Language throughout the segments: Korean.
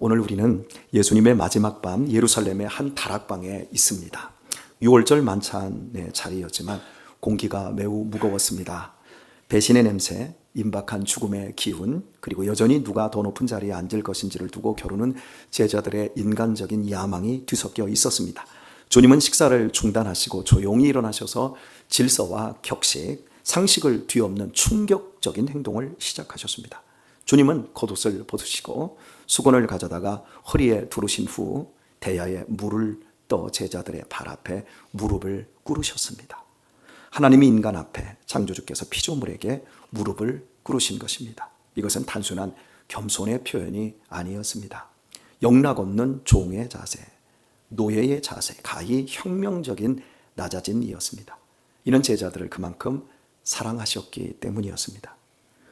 오늘 우리는 예수님의 마지막 밤 예루살렘의 한 다락방에 있습니다. 6월절 만찬의 자리였지만 공기가 매우 무거웠습니다. 배신의 냄새, 임박한 죽음의 기운, 그리고 여전히 누가 더 높은 자리에 앉을 것인지를 두고 겨루는 제자들의 인간적인 야망이 뒤섞여 있었습니다. 주님은 식사를 중단하시고 조용히 일어나셔서 질서와 격식, 상식을 뒤엎는 충격적인 행동을 시작하셨습니다. 주님은 겉옷을 벗으시고 수건을 가져다가 허리에 두르신 후 대야에 물을 떠 제자들의 발 앞에 무릎을 꿇으셨습니다. 하나님이 인간 앞에 창조주께서 피조물에게 무릎을 꿇으신 것입니다. 이것은 단순한 겸손의 표현이 아니었습니다. 영락 없는 종의 자세, 노예의 자세, 가히 혁명적인 낮아짐이었습니다. 이는 제자들을 그만큼 사랑하셨기 때문이었습니다.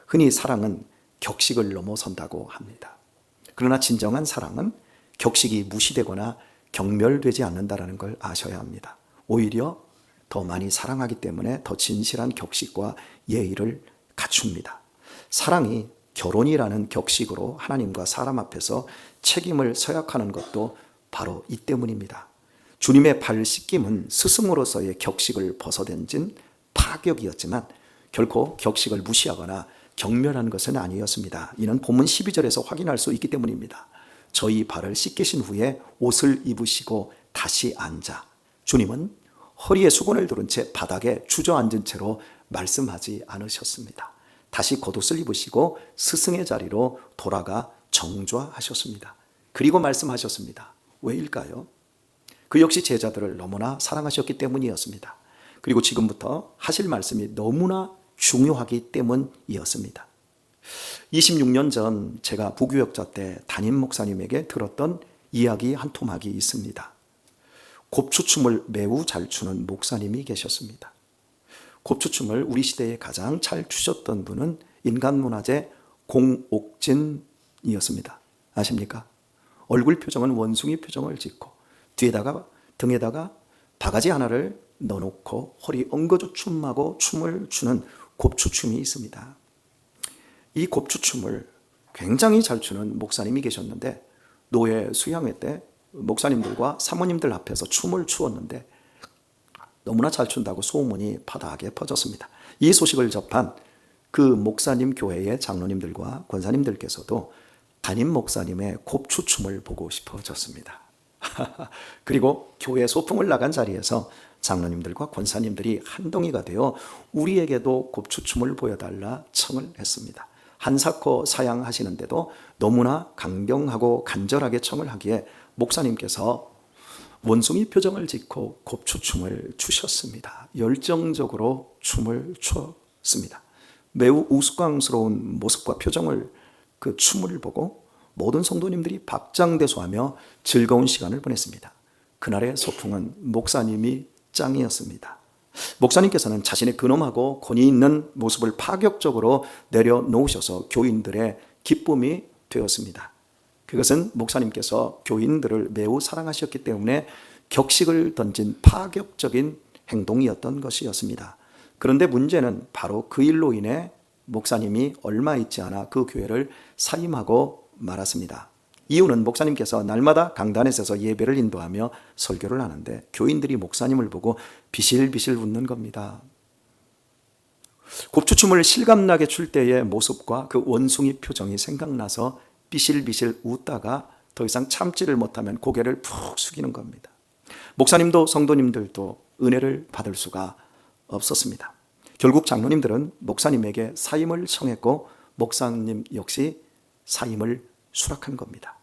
흔히 사랑은 격식을 넘어선다고 합니다. 그러나 진정한 사랑은 격식이 무시되거나 경멸되지 않는다는 걸 아셔야 합니다. 오히려 더 많이 사랑하기 때문에 더 진실한 격식과 예의를 갖춥니다. 사랑이 결혼이라는 격식으로 하나님과 사람 앞에서 책임을 서약하는 것도 바로 이 때문입니다. 주님의 발 씻김은 스승으로서의 격식을 벗어던진 파격이었지만 결코 격식을 무시하거나 경멸한 것은 아니었습니다. 이는 본문 12절에서 확인할 수 있기 때문입니다. 저희 발을 씻기신 후에 옷을 입으시고 다시 앉아 주님은 허리에 수건을 두른 채 바닥에 주저앉은 채로 말씀하지 않으셨습니다. 다시 겉옷을 입으시고 스승의 자리로 돌아가 정좌하셨습니다. 그리고 말씀하셨습니다. 왜일까요? 그 역시 제자들을 너무나 사랑하셨기 때문이었습니다. 그리고 지금부터 하실 말씀이 너무나 중요하기 때문이었습니다. 26년 전 제가 부교역자 때 담임 목사님에게 들었던 이야기 한 토막이 있습니다. 곱추춤을 매우 잘 추는 목사님이 계셨습니다. 곱추춤을 우리 시대에 가장 잘 추셨던 분은 인간문화재 공옥진이었습니다. 아십니까? 얼굴 표정은 원숭이 표정을 짓고 등에다가 바가지 하나를 넣어놓고 허리 엉거주춤하고 춤을 추는 곱추춤이 있습니다. 이 곱추춤을 굉장히 잘 추는 목사님이 계셨는데 노예 수양회 때 목사님들과 사모님들 앞에서 춤을 추었는데 너무나 잘 춘다고 소문이 파다하게 퍼졌습니다. 이 소식을 접한 그 목사님 교회의 장로님들과 권사님들께서도 담임 목사님의 곱추춤을 보고 싶어졌습니다. 그리고 교회 소풍을 나간 자리에서 장로님들과 권사님들이 한동이가 되어 우리에게도 곱추춤을 보여달라 청을 했습니다. 한사코 사양하시는데도 너무나 강경하고 간절하게 청을 하기에 목사님께서 원숭이 표정을 짓고 곱추춤을 추셨습니다. 열정적으로 춤을 췄습니다. 매우 우스꽝스러운 모습과 표정을 그 춤을 보고 모든 성도님들이 박장대소하며 즐거운 시간을 보냈습니다. 그날의 소풍은 목사님이 짱이었습니다. 목사님께서는 자신의 근엄하고 권위 있는 모습을 파격적으로 내려놓으셔서 교인들의 기쁨이 되었습니다. 그것은 목사님께서 교인들을 매우 사랑하셨기 때문에 격식을 던진 파격적인 행동이었던 것이었습니다. 그런데 문제는 바로 그 일로 인해 목사님이 얼마 있지 않아 그 교회를 사임하고 말았습니다. 이유는 목사님께서 날마다 강단에 서서 예배를 인도하며 설교를 하는데 교인들이 목사님을 보고 비실비실 웃는 겁니다. 곱추춤을 실감나게 출 때의 모습과 그 원숭이 표정이 생각나서 비실비실 웃다가 더 이상 참지를 못하면 고개를 푹 숙이는 겁니다. 목사님도 성도님들도 은혜를 받을 수가 없었습니다. 결국 장로님들은 목사님에게 사임을 청했고 목사님 역시 사임을 수락한 겁니다.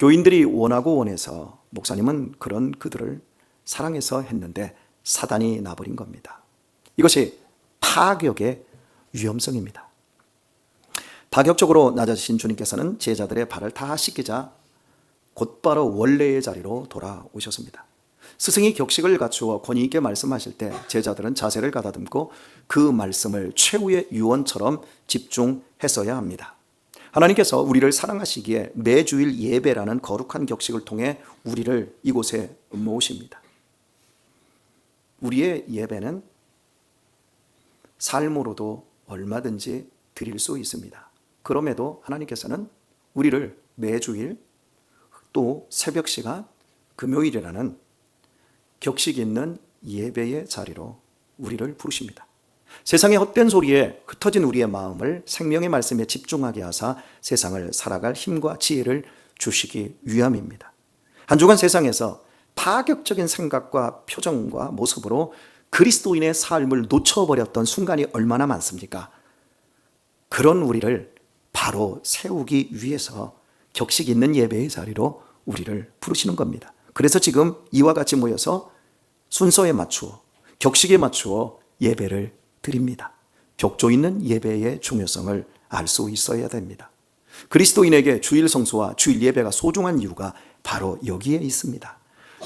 교인들이 원하고 원해서 목사님은 그런 그들을 사랑해서 했는데 사단이 나버린 겁니다. 이것이 파격의 위험성입니다. 파격적으로 낮아지신 주님께서는 제자들의 발을 다 씻기자 곧바로 원래의 자리로 돌아오셨습니다. 스승이 격식을 갖추어 권위 있게 말씀하실 때 제자들은 자세를 가다듬고 그 말씀을 최후의 유언처럼 집중했어야 합니다. 하나님께서 우리를 사랑하시기에 매주일 예배라는 거룩한 격식을 통해 우리를 이곳에 모으십니다. 우리의 예배는 삶으로도 얼마든지 드릴 수 있습니다. 그럼에도 하나님께서는 우리를 매주일 또 새벽 시간 금요일이라는 격식 있는 예배의 자리로 우리를 부르십니다. 세상의 헛된 소리에 흩어진 우리의 마음을 생명의 말씀에 집중하게 하사 세상을 살아갈 힘과 지혜를 주시기 위함입니다. 한 주간 세상에서 파격적인 생각과 표정과 모습으로 그리스도인의 삶을 놓쳐버렸던 순간이 얼마나 많습니까? 그런 우리를 바로 세우기 위해서 격식 있는 예배의 자리로 우리를 부르시는 겁니다. 그래서 지금 이와 같이 모여서 순서에 맞추어 격식에 맞추어 예배를 드립니다. 격조 있는 예배의 중요성을 알 수 있어야 됩니다. 그리스도인에게 주일 성수와 주일 예배가 소중한 이유가 바로 여기에 있습니다.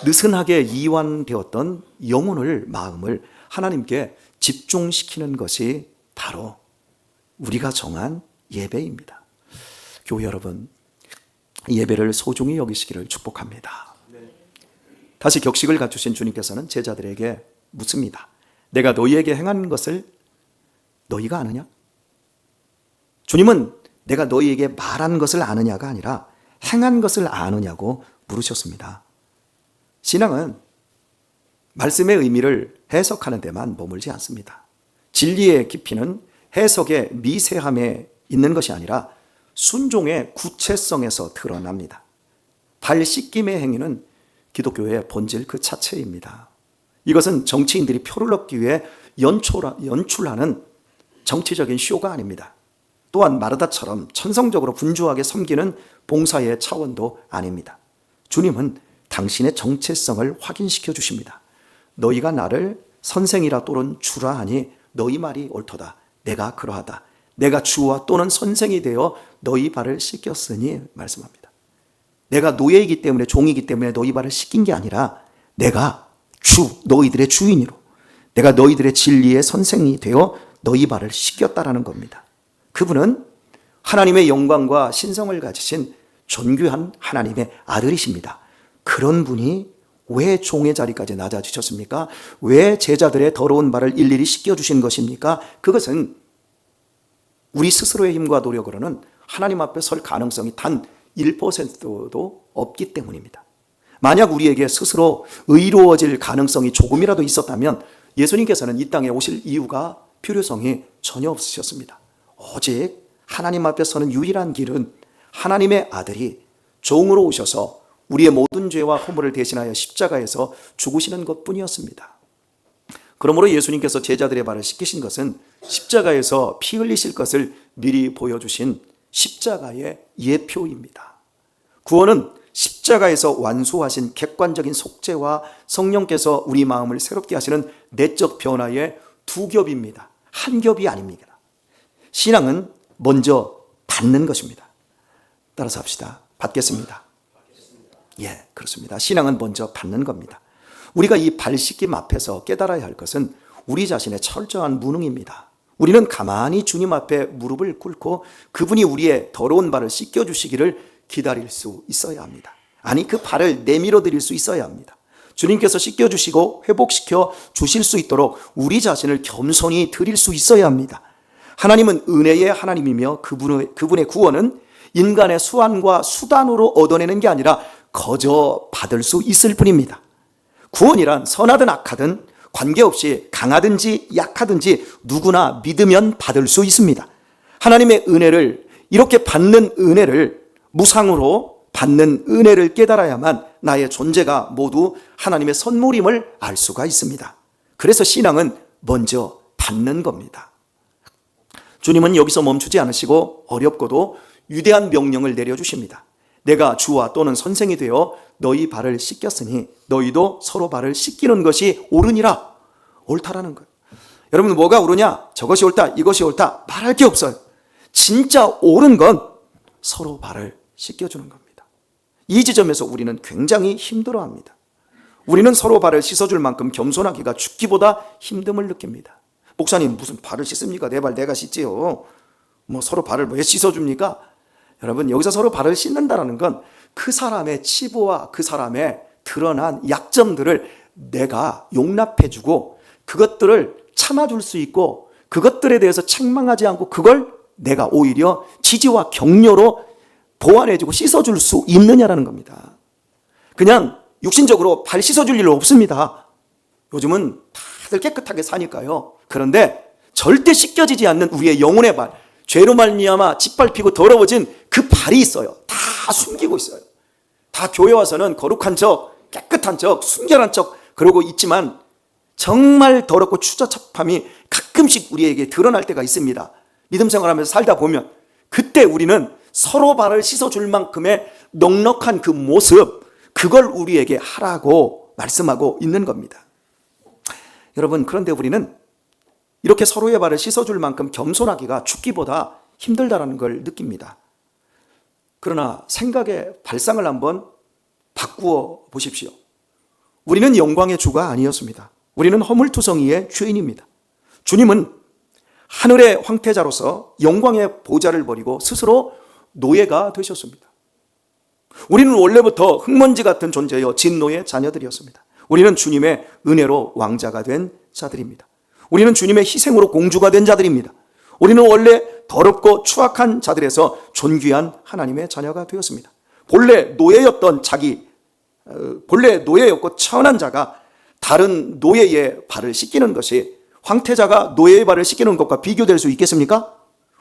느슨하게 이완되었던 영혼을, 마음을 하나님께 집중시키는 것이 바로 우리가 정한 예배입니다. 교회 여러분, 예배를 소중히 여기시기를 축복합니다. 다시 격식을 갖추신 주님께서는 제자들에게 묻습니다. 내가 너희에게 행한 것을 너희가 아느냐? 주님은 내가 너희에게 말한 것을 아느냐가 아니라 행한 것을 아느냐고 물으셨습니다. 신앙은 말씀의 의미를 해석하는 데만 머물지 않습니다. 진리의 깊이는 해석의 미세함에 있는 것이 아니라 순종의 구체성에서 드러납니다. 발 씻김의 행위는 기독교의 본질 그 자체입니다. 이것은 정치인들이 표를 얻기 위해 연출하는 정치적인 쇼가 아닙니다. 또한 마르다처럼 천성적으로 분주하게 섬기는 봉사의 차원도 아닙니다. 주님은 당신의 정체성을 확인시켜 주십니다. 너희가 나를 선생이라 또는 주라 하니 너희 말이 옳도다. 내가 그러하다. 내가 주와 또는 선생이 되어 너희 발을 씻겼으니 말씀합니다. 내가 노예이기 때문에, 종이기 때문에 너희 발을 씻긴 게 아니라 내가 너희들의 주인으로, 내가 너희들의 진리의 선생이 되어 너희 발을 씻겼다라는 겁니다. 그분은 하나님의 영광과 신성을 가지신 존귀한 하나님의 아들이십니다. 그런 분이 왜 종의 자리까지 낮아지셨습니까? 왜 제자들의 더러운 발을 일일이 씻겨주신 것입니까? 그것은 우리 스스로의 힘과 노력으로는 하나님 앞에 설 가능성이 단 1%도 없기 때문입니다. 만약 우리에게 스스로 의로워질 가능성이 조금이라도 있었다면 예수님께서는 이 땅에 오실 이유가, 필요성이 전혀 없으셨습니다. 오직 하나님 앞에 서는 유일한 길은 하나님의 아들이 종으로 오셔서 우리의 모든 죄와 허물을 대신하여 십자가에서 죽으시는 것뿐이었습니다. 그러므로 예수님께서 제자들의 발을 씻기신 것은 십자가에서 피 흘리실 것을 미리 보여주신 십자가의 예표입니다. 구원은 십자가에서 완수하신 객관적인 속죄와 성령께서 우리 마음을 새롭게 하시는 내적 변화의 두 겹입니다. 한 겹이 아닙니다. 신앙은 먼저 받는 것입니다. 따라서 합시다. 받겠습니다. 예, 그렇습니다. 신앙은 먼저 받는 겁니다. 우리가 이 발 씻김 앞에서 깨달아야 할 것은 우리 자신의 철저한 무능입니다. 우리는 가만히 주님 앞에 무릎을 꿇고 그분이 우리의 더러운 발을 씻겨주시기를 기다릴 수 있어야 합니다. 아니, 그 발을 내밀어 드릴 수 있어야 합니다. 주님께서 씻겨주시고 회복시켜 주실 수 있도록 우리 자신을 겸손히 드릴 수 있어야 합니다. 하나님은 은혜의 하나님이며 그분의 구원은 인간의 수완과 수단으로 얻어내는 게 아니라 거저 받을 수 있을 뿐입니다. 구원이란 선하든 악하든 관계없이 강하든지 약하든지 누구나 믿으면 받을 수 있습니다. 하나님의 은혜를, 이렇게 받는 은혜를, 무상으로 받는 은혜를 깨달아야만 나의 존재가 모두 하나님의 선물임을 알 수가 있습니다. 그래서 신앙은 먼저 받는 겁니다. 주님은 여기서 멈추지 않으시고 어렵고도 위대한 명령을 내려주십니다. 내가 주와 또는 선생이 되어 너희 발을 씻겼으니 너희도 서로 발을 씻기는 것이 옳으니라. 옳다라는 거예요. 여러분, 뭐가 옳으냐? 저것이 옳다, 이것이 옳다 말할 게 없어요. 진짜 옳은 건 서로 발을 씻겨주는 겁니다. 이 지점에서 우리는 굉장히 힘들어합니다. 우리는 서로 발을 씻어줄 만큼 겸손하기가 죽기보다 힘듦을 느낍니다. 목사님, 무슨 발을 씻습니까? 내 발 내가 씻지요. 뭐 서로 발을 왜 씻어줍니까? 여러분, 여기서 서로 발을 씻는다는 건 그 사람의 치부와 그 사람의 드러난 약점들을 내가 용납해주고 그것들을 참아줄 수 있고 그것들에 대해서 책망하지 않고 그걸 내가 오히려 지지와 격려로 보완해주고 씻어줄 수 있느냐라는 겁니다. 그냥 육신적으로 발 씻어줄 일 없습니다. 요즘은 다들 깨끗하게 사니까요. 그런데 절대 씻겨지지 않는 우리의 영혼의 발, 죄로 말미암아 짓밟히고 더러워진 그 발이 있어요. 다 숨기고 있어요. 다 교회 와서는 거룩한 척, 깨끗한 척, 순결한 척 그러고 있지만 정말 더럽고 추잡함이 가끔씩 우리에게 드러날 때가 있습니다. 믿음 생활하면서 살다 보면 그때 우리는 서로 발을 씻어줄 만큼의 넉넉한 그 모습, 그걸 우리에게 하라고 말씀하고 있는 겁니다. 여러분, 그런데 우리는 이렇게 서로의 발을 씻어줄 만큼 겸손하기가 죽기보다 힘들다는 걸 느낍니다. 그러나 생각의 발상을 한번 바꾸어 보십시오. 우리는 영광의 주가 아니었습니다. 우리는 허물투성이의 죄인입니다. 주님은 하늘의 황태자로서 영광의 보좌를 버리고 스스로 노예가 되셨습니다. 우리는 원래부터 흙먼지 같은 존재여 진노의 자녀들이었습니다. 우리는 주님의 은혜로 왕자가 된 자들입니다. 우리는 주님의 희생으로 공주가 된 자들입니다. 우리는 원래 더럽고 추악한 자들에서 존귀한 하나님의 자녀가 되었습니다. 본래 노예였고 천한 자가 다른 노예의 발을 씻기는 것이 황태자가 노예의 발을 씻기는 것과 비교될 수 있겠습니까?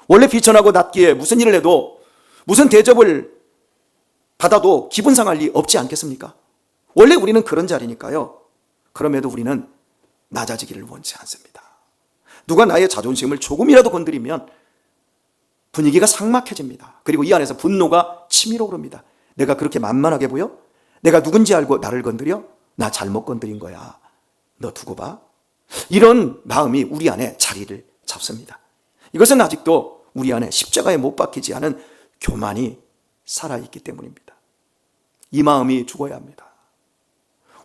원래 비천하고 낮기에 무슨 일을 해도 무슨 대접을 받아도 기분 상할 리 없지 않겠습니까? 원래 우리는 그런 자리니까요. 그럼에도 우리는 낮아지기를 원치 않습니다. 누가 나의 자존심을 조금이라도 건드리면 분위기가 삭막해집니다. 그리고 이 안에서 분노가 치밀어 오릅니다. 내가 그렇게 만만하게 보여? 내가 누군지 알고 나를 건드려? 나 잘못 건드린 거야. 너 두고 봐. 이런 마음이 우리 안에 자리를 잡습니다. 이것은 아직도 우리 안에 십자가에 못 박히지 않은 교만이 살아있기 때문입니다. 이 마음이 죽어야 합니다.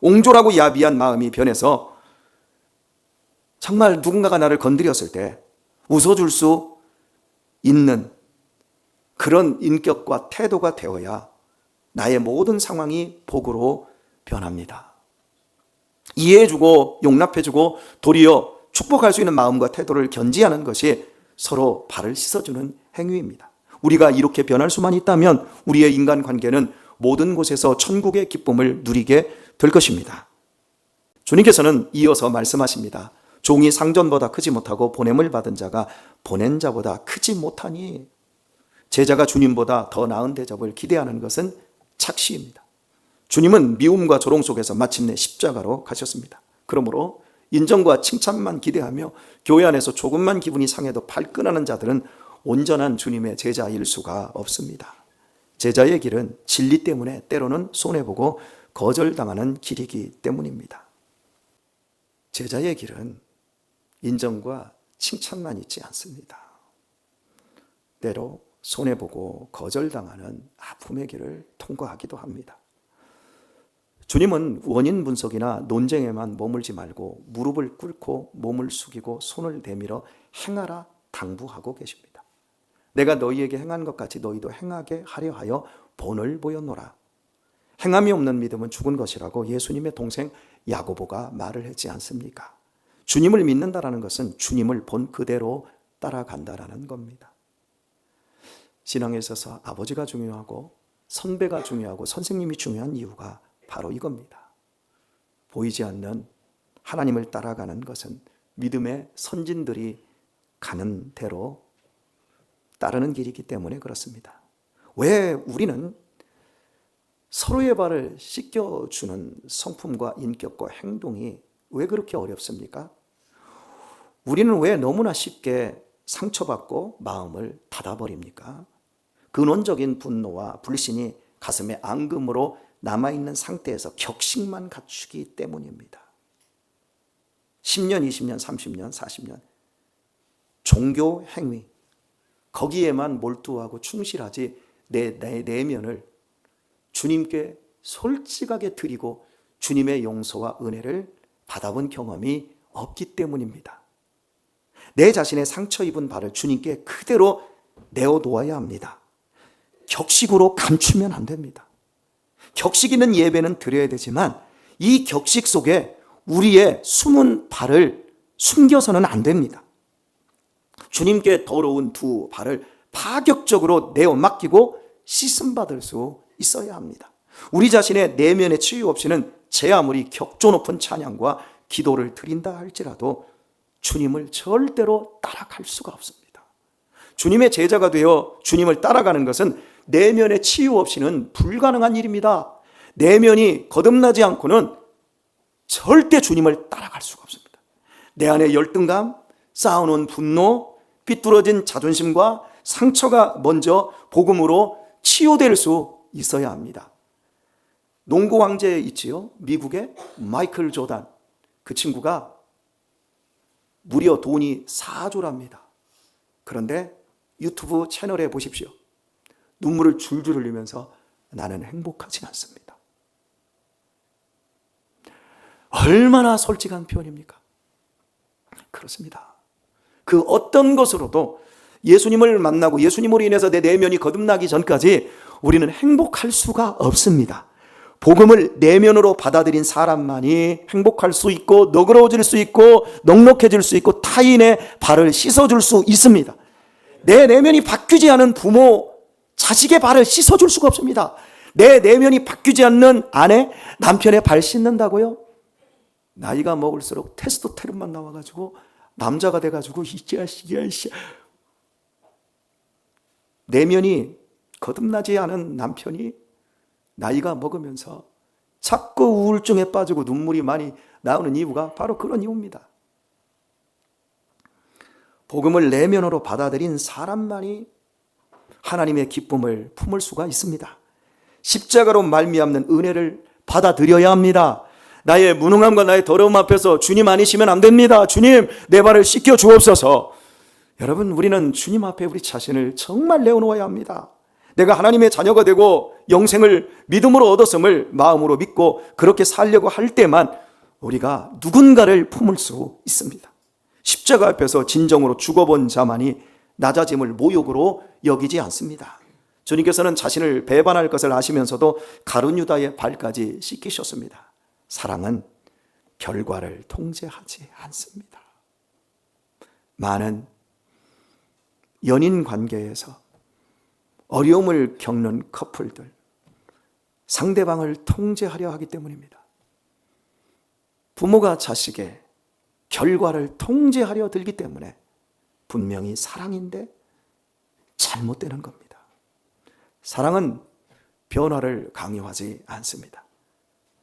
옹졸하고 야비한 마음이 변해서 정말 누군가가 나를 건드렸을 때 웃어줄 수 있는 그런 인격과 태도가 되어야 나의 모든 상황이 복으로 변합니다. 이해해주고 용납해주고 도리어 축복할 수 있는 마음과 태도를 견지하는 것이 서로 발을 씻어주는 행위입니다. 우리가 이렇게 변할 수만 있다면 우리의 인간관계는 모든 곳에서 천국의 기쁨을 누리게 될 것입니다. 주님께서는 이어서 말씀하십니다. 종이 상전보다 크지 못하고 보냄을 받은 자가 보낸 자보다 크지 못하니, 제자가 주님보다 더 나은 대접을 기대하는 것은 착시입니다. 주님은 미움과 조롱 속에서 마침내 십자가로 가셨습니다. 그러므로 인정과 칭찬만 기대하며 교회 안에서 조금만 기분이 상해도 발끈하는 자들은 온전한 주님의 제자일 수가 없습니다. 제자의 길은 진리 때문에 때로는 손해보고 거절당하는 길이기 때문입니다. 제자의 길은 인정과 칭찬만 있지 않습니다. 때로 손해보고 거절당하는 아픔의 길을 통과하기도 합니다. 주님은 원인 분석이나 논쟁에만 머물지 말고 무릎을 꿇고 몸을 숙이고 손을 내밀어 행하라 당부하고 계십니다. 내가 너희에게 행한 것 같이 너희도 행하게 하려 하여 본을 보였노라. 행함이 없는 믿음은 죽은 것이라고 예수님의 동생 야고보가 말을 했지 않습니까? 주님을 믿는다라는 것은 주님을 본 그대로 따라간다라는 겁니다. 신앙에 있어서 아버지가 중요하고 선배가 중요하고 선생님이 중요한 이유가 바로 이겁니다. 보이지 않는 하나님을 따라가는 것은 믿음의 선진들이 가는 대로 따르는 길이기 때문에 그렇습니다. 왜 우리는 서로의 발을 씻겨주는 성품과 인격과 행동이 왜 그렇게 어렵습니까? 우리는 왜 너무나 쉽게 상처받고 마음을 닫아버립니까? 근원적인 분노와 불신이 가슴에 앙금으로 남아있는 상태에서 격식만 갖추기 때문입니다. 10년, 20년, 30년, 40년 종교 행위 거기에만 몰두하고 충실하지 내 내면을 주님께 솔직하게 드리고 주님의 용서와 은혜를 받아본 경험이 없기 때문입니다. 내 자신의 상처 입은 발을 주님께 그대로 내어놓아야 합니다. 격식으로 감추면 안 됩니다. 격식 있는 예배는 드려야 되지만 이 격식 속에 우리의 숨은 발을 숨겨서는 안 됩니다. 주님께 더러운 두 발을 파격적으로 내어 맡기고 씻음 받을 수 있어야 합니다. 우리 자신의 내면의 치유 없이는 제 아무리 격조 높은 찬양과 기도를 드린다 할지라도 주님을 절대로 따라갈 수가 없습니다. 주님의 제자가 되어 주님을 따라가는 것은 내면의 치유 없이는 불가능한 일입니다. 내면이 거듭나지 않고는 절대 주님을 따라갈 수가 없습니다. 내 안에 열등감, 쌓아놓은 분노, 삐뚤어진 자존심과 상처가 먼저 복음으로 치유될 수 있어야 합니다. 농구 황제 있지요? 미국의 마이클 조단. 그 친구가 무려 돈이 4조랍니다. 그런데 유튜브 채널에 보십시오. 눈물을 줄줄 흘리면서 나는 행복하지 않습니다. 얼마나 솔직한 표현입니까? 그렇습니다. 그 어떤 것으로도 예수님을 만나고 예수님으로 인해서 내 내면이 거듭나기 전까지 우리는 행복할 수가 없습니다. 복음을 내면으로 받아들인 사람만이 행복할 수 있고 너그러워질 수 있고 넉넉해질 수 있고 타인의 발을 씻어줄 수 있습니다. 내 내면이 바뀌지 않은 부모, 자식의 발을 씻어줄 수가 없습니다. 내 내면이 바뀌지 않는 아내, 남편의 발 씻는다고요? 나이가 먹을수록 테스토스테론만 나와가지고 남자가 돼가지고 이 자식이야. 내면이 거듭나지 않은 남편이 나이가 먹으면서 자꾸 우울증에 빠지고 눈물이 많이 나오는 이유가 바로 그런 이유입니다. 복음을 내면으로 받아들인 사람만이 하나님의 기쁨을 품을 수가 있습니다. 십자가로 말미암는 은혜를 받아들여야 합니다. 나의 무능함과 나의 더러움 앞에서 주님 아니시면 안 됩니다. 주님, 내 발을 씻겨 주옵소서. 여러분, 우리는 주님 앞에 우리 자신을 정말 내어놓아야 합니다. 내가 하나님의 자녀가 되고 영생을 믿음으로 얻었음을 마음으로 믿고 그렇게 살려고 할 때만 우리가 누군가를 품을 수 있습니다. 십자가 앞에서 진정으로 죽어본 자만이 낮아짐을 모욕으로 여기지 않습니다. 주님께서는 자신을 배반할 것을 아시면서도 가룟 유다의 발까지 씻기셨습니다. 사랑은 결과를 통제하지 않습니다. 많은 연인 관계에서 어려움을 겪는 커플들, 상대방을 통제하려 하기 때문입니다. 부모가 자식의 결과를 통제하려 들기 때문에 분명히 사랑인데 잘못되는 겁니다. 사랑은 변화를 강요하지 않습니다.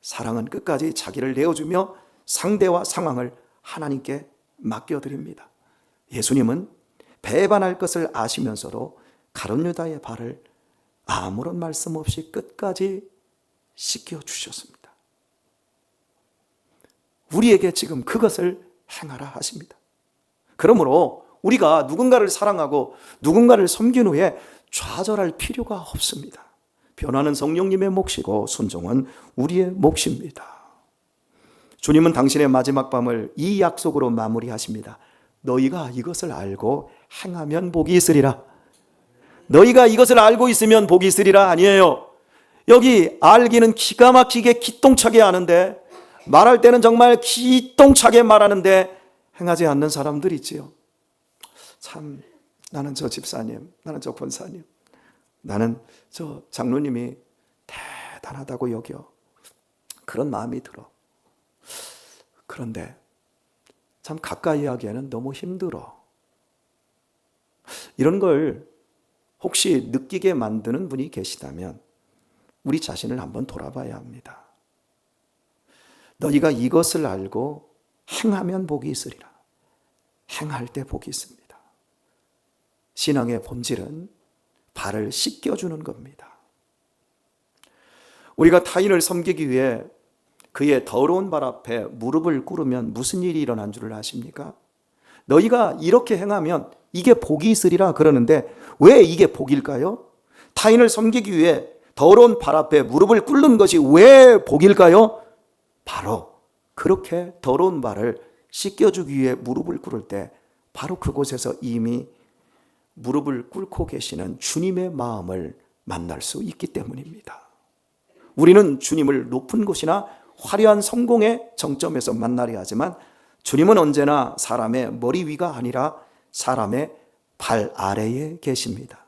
사랑은 끝까지 자기를 내어주며 상대와 상황을 하나님께 맡겨드립니다. 예수님은 배반할 것을 아시면서도 가룟 유다의 발을 아무런 말씀 없이 끝까지 씻겨주셨습니다. 우리에게 지금 그것을 행하라 하십니다. 그러므로 우리가 누군가를 사랑하고 누군가를 섬긴 후에 좌절할 필요가 없습니다. 변화는 성령님의 몫이고 순종은 우리의 몫입니다. 주님은 당신의 마지막 밤을 이 약속으로 마무리하십니다. 너희가 이것을 알고 행하면 복이 있으리라. 너희가 이것을 알고 있으면 복이 있으리라 아니에요. 여기 알기는 기가 막히게 기똥차게 아는데, 말할 때는 정말 기똥차게 말하는데 행하지 않는 사람들이 있지요. 참, 나는 저 집사님, 나는 저 권사님, 나는 저 장로님이 대단하다고 여겨. 그런 마음이 들어. 그런데 참 가까이 하기에는 너무 힘들어. 이런 걸 혹시 느끼게 만드는 분이 계시다면 우리 자신을 한번 돌아봐야 합니다. 너희가 이것을 알고 행하면 복이 있으리라. 행할 때 복이 있습니다. 신앙의 본질은 발을 씻겨주는 겁니다. 우리가 타인을 섬기기 위해 그의 더러운 발 앞에 무릎을 꿇으면 무슨 일이 일어난 줄 아십니까? 너희가 이렇게 행하면 이게 복이 있으리라 그러는데 왜 이게 복일까요? 타인을 섬기기 위해 더러운 발 앞에 무릎을 꿇는 것이 왜 복일까요? 바로 그렇게 더러운 발을 씻겨주기 위해 무릎을 꿇을 때 바로 그곳에서 이미 무릎을 꿇고 계시는 주님의 마음을 만날 수 있기 때문입니다. 우리는 주님을 높은 곳이나 화려한 성공의 정점에서 만나려 하지만 주님은 언제나 사람의 머리 위가 아니라 사람의 발 아래에 계십니다.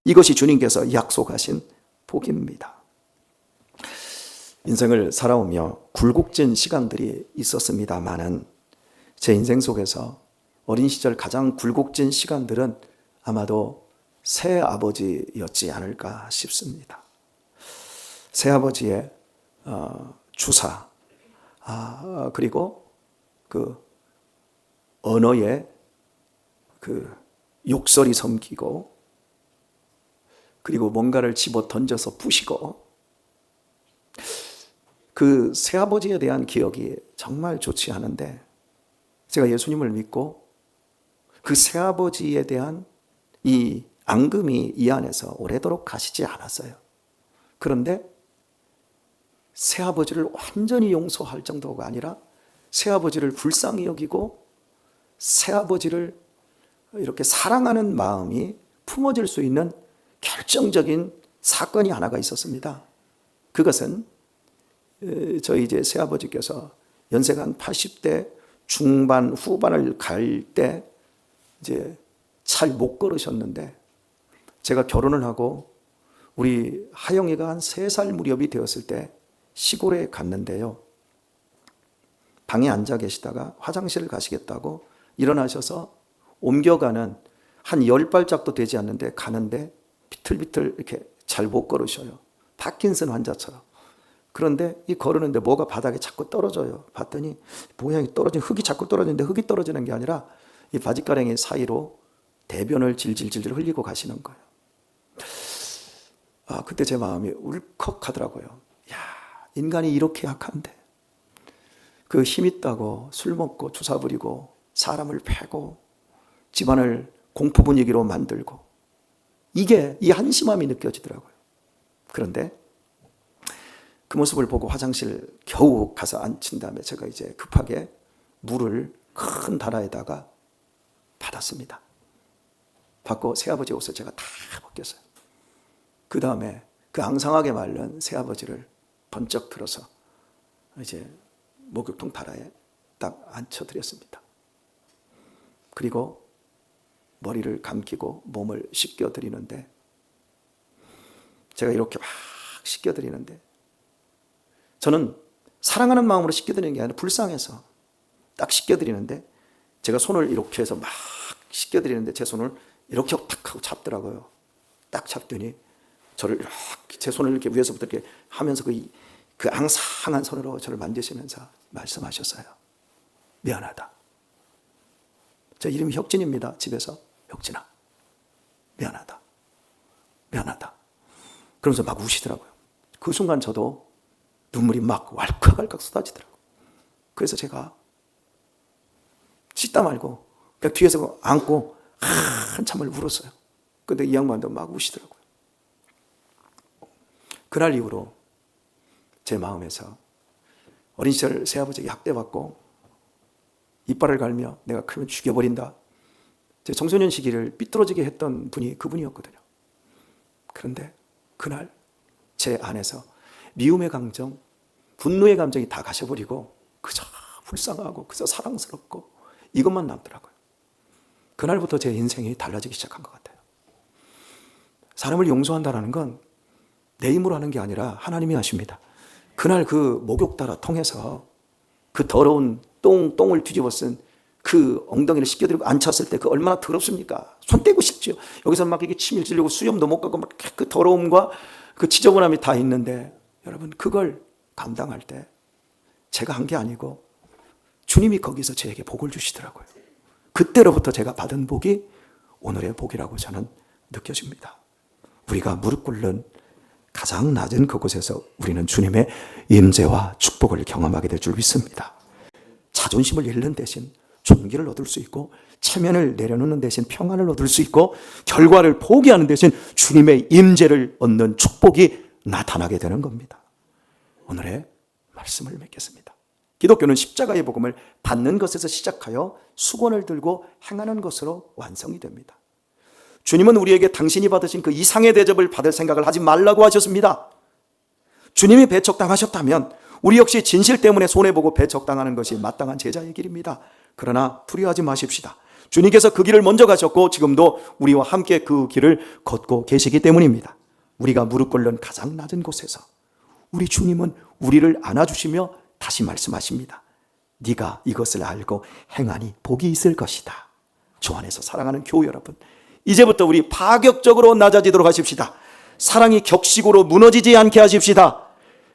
이것이 주님께서 약속하신 복입니다. 인생을 살아오며 굴곡진 시간들이 있었습니다마는 제 인생 속에서 어린 시절 가장 굴곡진 시간들은 아마도 새아버지였지 않을까 싶습니다. 새아버지의 주사, 그리고 그 언어의 그 욕설이 섬기고, 그리고 뭔가를 집어 던져서 부시고, 그 새아버지에 대한 기억이 정말 좋지 않은데, 제가 예수님을 믿고 그 새아버지에 대한 이 앙금이 이 안에서 오래도록 가시지 않았어요. 그런데 새아버지를 완전히 용서할 정도가 아니라 새아버지를 불쌍히 여기고 새아버지를 이렇게 사랑하는 마음이 품어질 수 있는 결정적인 사건이 하나가 있었습니다. 그것은 저희 이제 새아버지께서 연세가 한 80대 중반 후반을 갈 때 이제 잘 못 걸으셨는데, 제가 결혼을 하고 우리 하영이가 한 3살 무렵이 되었을 때 시골에 갔는데요. 방에 앉아 계시다가 화장실을 가시겠다고 일어나셔서 옮겨가는 한 10발짝도 되지 않는데 가는데 비틀비틀 이렇게 잘 못 걸으셔요. 파킨슨 환자처럼. 그런데 이 걸으는데 뭐가 바닥에 자꾸 떨어져요. 봤더니 모양이 떨어진 흙이 자꾸 떨어지는데 흙이 떨어지는 게 아니라 이 바지가랑이 사이로 대변을 질질질 흘리고 가시는 거예요. 그때 제 마음이 울컥하더라고요. 야, 인간이 이렇게 약한데, 그 힘 있다고 술 먹고 주사 부리고 사람을 패고 집안을 공포 분위기로 만들고, 이게 이 한심함이 느껴지더라고요. 그런데 그 모습을 보고 화장실 겨우 가서 앉힌 다음에 제가 이제 급하게 물을 큰 다라에다가 받았습니다. 받고 새아버지 옷을 제가 다 벗겼어요. 그 다음에 그 앙상하게 마른 새아버지를 번쩍 들어서 이제 목욕통 다라에 딱 앉혀드렸습니다. 그리고 머리를 감기고 몸을 씻겨드리는데, 제가 이렇게 막 씻겨드리는데, 저는 사랑하는 마음으로 씻겨드리는 게 아니라 불쌍해서 딱 씻겨드리는데, 제가 손을 이렇게 해서 막 씻겨드리는데 제 손을 이렇게 탁 하고 잡더라고요. 딱 잡더니 저를 이렇게 제 손을 이렇게 위에서부터 이렇게 하면서 그 앙상한 손으로 저를 만지시면서 말씀하셨어요. 미안하다. 저 이름이 혁진입니다. 집에서 혁진아, 미안하다. 미안하다. 그러면서 막 우시더라고요. 그 순간 저도 눈물이 막 왈칵왈칵 쏟아지더라고요. 그래서 제가 씻다 말고 그냥 뒤에서 안고 한참을 울었어요. 근데 이 양반도 막 우시더라고요. 그날 이후로 제 마음에서 어린 시절 새아버지에게 학대받고 이빨을 갈며 내가 크면 죽여버린다, 제 청소년 시기를 삐뚤어지게 했던 분이 그분이었거든요. 그런데 그날 제 안에서 미움의 감정, 분노의 감정이 다 가셔버리고 그저 불쌍하고 그저 사랑스럽고 이것만 남더라고요. 그날부터 제 인생이 달라지기 시작한 것 같아요. 사람을 용서한다는 건 내 힘으로 하는 게 아니라 하나님이 하십니다. 그날 그 목욕다라 통해서 그 더러운 똥을 뒤집어 쓴 그 엉덩이를 씻겨드리고 앉혔을 때 그 얼마나 더럽습니까? 손 떼고 싶죠. 여기서 막 이게 침일 찔리고 수염도 못 가고 막 그 더러움과 그 지저분함이 다 있는데, 여러분 그걸 감당할 때 제가 한 게 아니고 주님이 거기서 저에게 복을 주시더라고요. 그때로부터 제가 받은 복이 오늘의 복이라고 저는 느껴집니다. 우리가 무릎 꿇는 가장 낮은 그곳에서 우리는 주님의 임재와 축복을 경험하게 될 줄 믿습니다. 자존심을 잃는 대신 존귀를 얻을 수 있고, 체면을 내려놓는 대신 평안을 얻을 수 있고, 결과를 포기하는 대신 주님의 임재를 얻는 축복이 나타나게 되는 겁니다. 오늘의 말씀을 맺겠습니다. 기독교는 십자가의 복음을 받는 것에서 시작하여 수건을 들고 행하는 것으로 완성이 됩니다. 주님은 우리에게 당신이 받으신 그 이상의 대접을 받을 생각을 하지 말라고 하셨습니다. 주님이 배척당하셨다면 우리 역시 진실 때문에 손해보고 배척당하는 것이 마땅한 제자의 길입니다. 그러나 두려워하지 마십시다. 주님께서 그 길을 먼저 가셨고 지금도 우리와 함께 그 길을 걷고 계시기 때문입니다. 우리가 무릎 꿇는 가장 낮은 곳에서 우리 주님은 우리를 안아주시며 다시 말씀하십니다. 네가 이것을 알고 행하니 복이 있을 것이다. 주 안에서 사랑하는 교우 여러분, 이제부터 우리 파격적으로 낮아지도록 하십시다. 사랑이 격식으로 무너지지 않게 하십시다.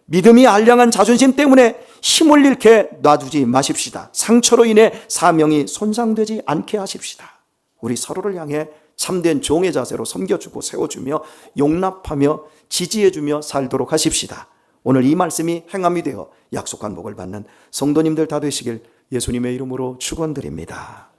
믿음이 알량한 자존심 때문에 힘을 잃게 놔두지 마십시다. 상처로 인해 사명이 손상되지 않게 하십시다. 우리 서로를 향해 참된 종의 자세로 섬겨주고 세워주며 용납하며 지지해주며 살도록 하십시다. 오늘 이 말씀이 행함이 되어 약속한 복을 받는 성도님들 다 되시길 예수님의 이름으로 축원드립니다.